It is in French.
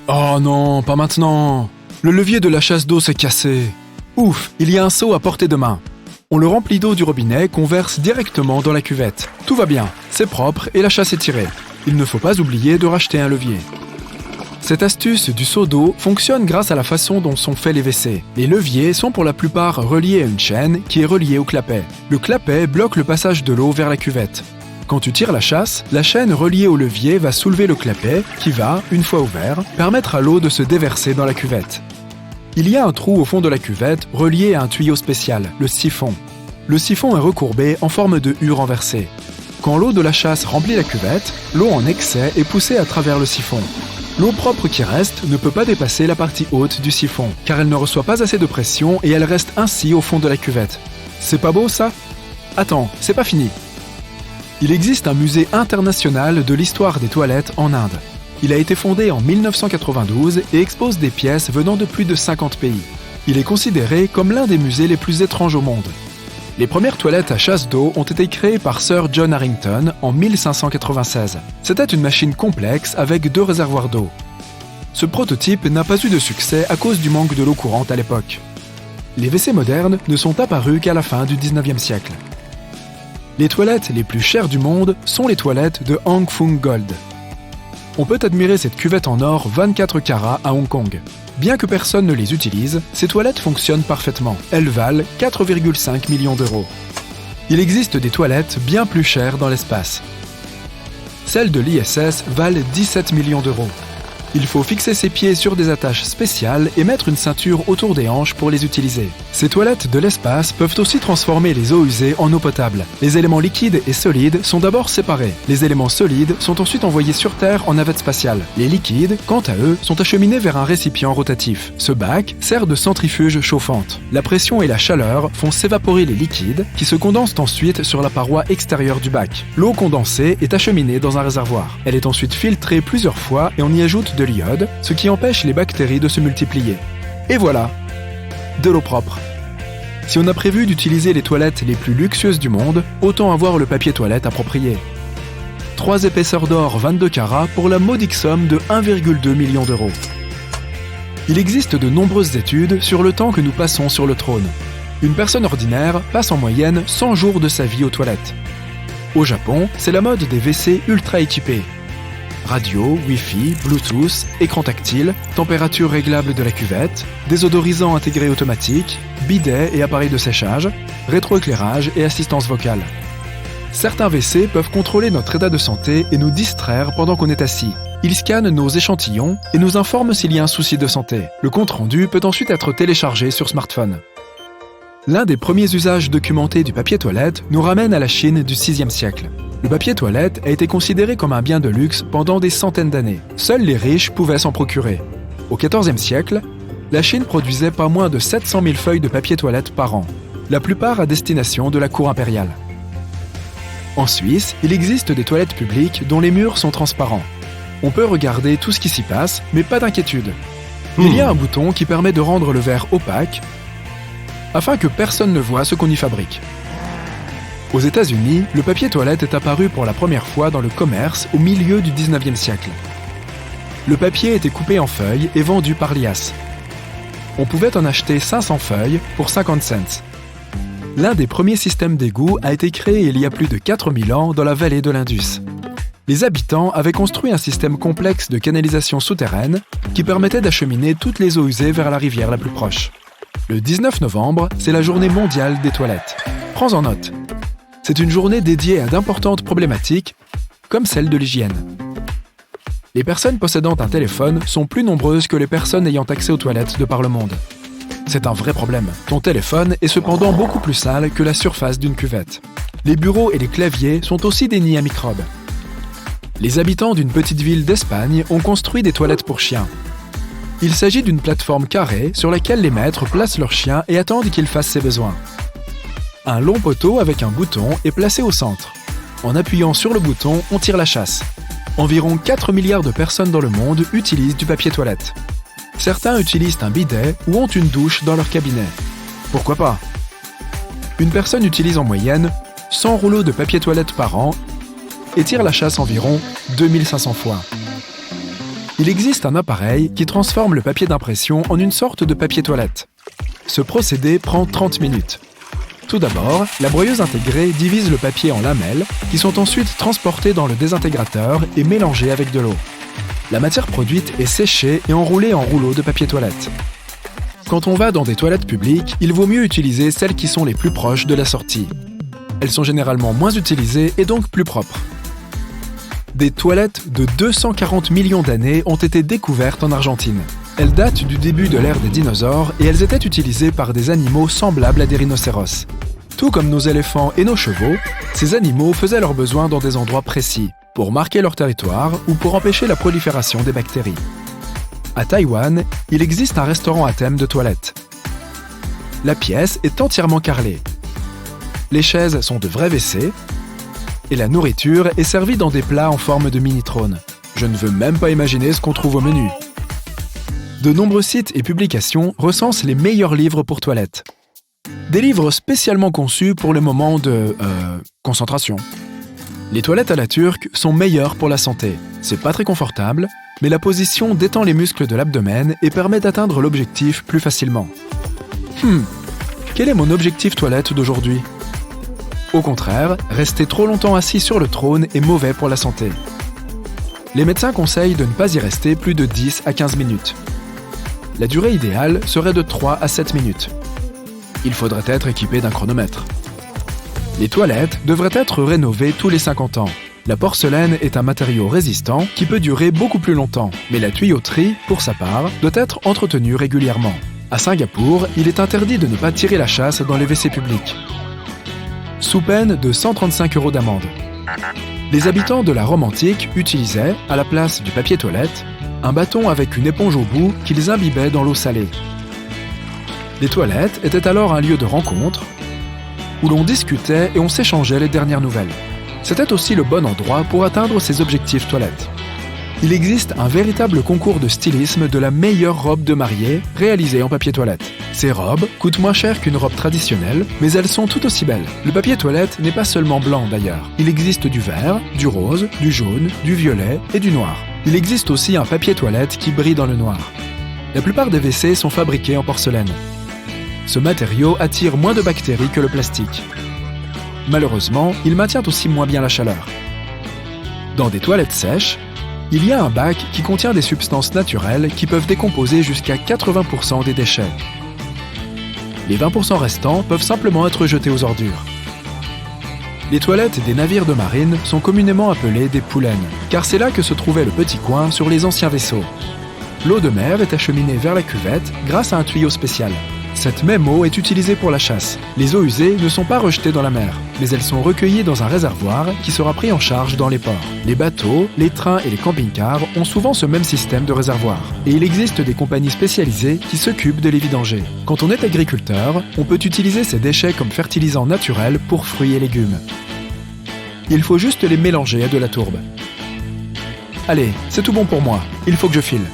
Oh non, pas maintenant. Le levier de la chasse d'eau s'est cassé. Ouf, il y a un seau à portée de main. On le remplit d'eau du robinet qu'on verse directement dans la cuvette. Tout va bien, c'est propre et la chasse est tirée. Il ne faut pas oublier de racheter un levier. Cette astuce du seau d'eau fonctionne grâce à la façon dont sont faits les WC. Les leviers sont pour la plupart reliés à une chaîne qui est reliée au clapet. Le clapet bloque le passage de l'eau vers la cuvette. Quand tu tires la chasse, la chaîne reliée au levier va soulever le clapet qui va, une fois ouvert, permettre à l'eau de se déverser dans la cuvette. Il y a un trou au fond de la cuvette relié à un tuyau spécial, le siphon. Le siphon est recourbé en forme de U renversée. Quand l'eau de la chasse remplit la cuvette, l'eau en excès est poussée à travers le siphon. L'eau propre qui reste ne peut pas dépasser la partie haute du siphon, car elle ne reçoit pas assez de pression et elle reste ainsi au fond de la cuvette. C'est pas beau ça ? Attends, c'est pas fini. Il existe un musée international de l'histoire des toilettes en Inde. Il a été fondé en 1992 et expose des pièces venant de plus de 50 pays. Il est considéré comme l'un des musées les plus étranges au monde. Les premières toilettes à chasse d'eau ont été créées par Sir John Harrington en 1596. C'était une machine complexe avec 2 réservoirs d'eau. Ce prototype n'a pas eu de succès à cause du manque de l'eau courante à l'époque. Les WC modernes ne sont apparus qu'à la fin du 19e siècle. Les toilettes les plus chères du monde sont les toilettes de Hang Fung Gold. On peut admirer cette cuvette en or 24 carats à Hong Kong. Bien que personne ne les utilise, ces toilettes fonctionnent parfaitement. Elles valent 4,5 millions d'euros. Il existe des toilettes bien plus chères dans l'espace. Celles de l'ISS valent 17 millions d'euros. Il faut fixer ses pieds sur des attaches spéciales et mettre une ceinture autour des hanches pour les utiliser. Ces toilettes de l'espace peuvent aussi transformer les eaux usées en eau potable. Les éléments liquides et solides sont d'abord séparés. Les éléments solides sont ensuite envoyés sur Terre en navette spatiale. Les liquides, quant à eux, sont acheminés vers un récipient rotatif. Ce bac sert de centrifuge chauffante. La pression et la chaleur font s'évaporer les liquides qui se condensent ensuite sur la paroi extérieure du bac. L'eau condensée est acheminée dans un réservoir. Elle est ensuite filtrée plusieurs fois et on y ajoute de l'iode, ce qui empêche les bactéries de se multiplier. Et voilà, de l'eau propre. Si on a prévu d'utiliser les toilettes les plus luxueuses du monde, autant avoir le papier toilette approprié. 3 épaisseurs d'or 22 carats pour la modique somme de 1,2 million d'euros. Il existe de nombreuses études sur le temps que nous passons sur le trône. Une personne ordinaire passe en moyenne 100 jours de sa vie aux toilettes. Au Japon, c'est la mode des WC ultra équipés. Radio, Wi-Fi, Bluetooth, écran tactile, température réglable de la cuvette, désodorisant intégré automatique, bidet et appareil de séchage, rétroéclairage et assistance vocale. Certains WC peuvent contrôler notre état de santé et nous distraire pendant qu'on est assis. Ils scannent nos échantillons et nous informent s'il y a un souci de santé. Le compte-rendu peut ensuite être téléchargé sur smartphone. L'un des premiers usages documentés du papier toilette nous ramène à la Chine du 6e siècle. Le papier toilette a été considéré comme un bien de luxe pendant des centaines d'années. Seuls les riches pouvaient s'en procurer. Au XIVe siècle, la Chine produisait pas moins de 700 000 feuilles de papier toilette par an, la plupart à destination de la cour impériale. En Suisse, il existe des toilettes publiques dont les murs sont transparents. On peut regarder tout ce qui s'y passe, mais pas d'inquiétude. Il y a un bouton qui permet de rendre le verre opaque afin que personne ne voie ce qu'on y fabrique. Aux États-Unis, le papier toilette est apparu pour la première fois dans le commerce au milieu du 19e siècle. Le papier était coupé en feuilles et vendu par liasse. On pouvait en acheter 500 feuilles pour 50 cents. L'un des premiers systèmes d'égout a été créé il y a plus de 4000 ans dans la vallée de l'Indus. Les habitants avaient construit un système complexe de canalisation souterraine qui permettait d'acheminer toutes les eaux usées vers la rivière la plus proche. Le 19 novembre, c'est la journée mondiale des toilettes. Prends en note. C'est une journée dédiée à d'importantes problématiques, comme celle de l'hygiène. Les personnes possédant un téléphone sont plus nombreuses que les personnes ayant accès aux toilettes de par le monde. C'est un vrai problème. Ton téléphone est cependant beaucoup plus sale que la surface d'une cuvette. Les bureaux et les claviers sont aussi des nids à microbes. Les habitants d'une petite ville d'Espagne ont construit des toilettes pour chiens. Il s'agit d'une plateforme carrée sur laquelle les maîtres placent leurs chiens et attendent qu'il fasse ses besoins. Un long poteau avec un bouton est placé au centre. En appuyant sur le bouton, on tire la chasse. Environ 4 milliards de personnes dans le monde utilisent du papier toilette. Certains utilisent un bidet ou ont une douche dans leur cabinet. Pourquoi pas ? Une personne utilise en moyenne 100 rouleaux de papier toilette par an et tire la chasse environ 2500 fois. Il existe un appareil qui transforme le papier d'impression en une sorte de papier toilette. Ce procédé prend 30 minutes. Tout d'abord, la broyeuse intégrée divise le papier en lamelles qui sont ensuite transportées dans le désintégrateur et mélangées avec de l'eau. La matière produite est séchée et enroulée en rouleaux de papier toilette. Quand on va dans des toilettes publiques, il vaut mieux utiliser celles qui sont les plus proches de la sortie. Elles sont généralement moins utilisées et donc plus propres. Des toilettes de 240 millions d'années ont été découvertes en Argentine. Elles datent du début de l'ère des dinosaures et elles étaient utilisées par des animaux semblables à des rhinocéros. Tout comme nos éléphants et nos chevaux, ces animaux faisaient leurs besoins dans des endroits précis, pour marquer leur territoire ou pour empêcher la prolifération des bactéries. À Taïwan, il existe un restaurant à thème de toilettes. La pièce est entièrement carrelée. Les chaises sont de vrais WC et la nourriture est servie dans des plats en forme de mini-trône. Je ne veux même pas imaginer ce qu'on trouve au menu. De nombreux sites et publications recensent les meilleurs livres pour toilettes. Des livres spécialement conçus pour les moments de concentration. Les toilettes à la turque sont meilleures pour la santé. C'est pas très confortable, mais la position détend les muscles de l'abdomen et permet d'atteindre l'objectif plus facilement. Quel est mon objectif toilette d'aujourd'hui ? Au contraire, rester trop longtemps assis sur le trône est mauvais pour la santé. Les médecins conseillent de ne pas y rester plus de 10 à 15 minutes. La durée idéale serait de 3 à 7 minutes. Il faudrait être équipé d'un chronomètre. Les toilettes devraient être rénovées tous les 50 ans. La porcelaine est un matériau résistant qui peut durer beaucoup plus longtemps, mais la tuyauterie, pour sa part, doit être entretenue régulièrement. À Singapour, il est interdit de ne pas tirer la chasse dans les WC publics. Sous peine de 135 € d'amende. Les habitants de la Rome antique utilisaient, à la place du papier toilette, un bâton avec une éponge au bout qu'ils imbibaient dans l'eau salée. Les toilettes étaient alors un lieu de rencontre où l'on discutait et on s'échangeait les dernières nouvelles. C'était aussi le bon endroit pour atteindre ses objectifs toilettes. Il existe un véritable concours de stylisme de la meilleure robe de mariée réalisée en papier toilette. Ces robes coûtent moins cher qu'une robe traditionnelle, mais elles sont tout aussi belles. Le papier toilette n'est pas seulement blanc d'ailleurs. Il existe du vert, du rose, du jaune, du violet et du noir. Il existe aussi un papier toilette qui brille dans le noir. La plupart des WC sont fabriqués en porcelaine. Ce matériau attire moins de bactéries que le plastique. Malheureusement, il maintient aussi moins bien la chaleur. Dans des toilettes sèches, il y a un bac qui contient des substances naturelles qui peuvent décomposer jusqu'à 80% des déchets. Les 20% restants peuvent simplement être jetés aux ordures. Les toilettes des navires de marine sont communément appelées des poulaines, car c'est là que se trouvait le petit coin sur les anciens vaisseaux. L'eau de mer est acheminée vers la cuvette grâce à un tuyau spécial. Cette même eau est utilisée pour la chasse. Les eaux usées ne sont pas rejetées dans la mer, mais elles sont recueillies dans un réservoir qui sera pris en charge dans les ports. Les bateaux, les trains et les camping-cars ont souvent ce même système de réservoir. Et il existe des compagnies spécialisées qui s'occupent de les vidanger. Quand on est agriculteur, on peut utiliser ces déchets comme fertilisant naturel pour fruits et légumes. Il faut juste les mélanger à de la tourbe. Allez, c'est tout bon pour moi. Il faut que je file.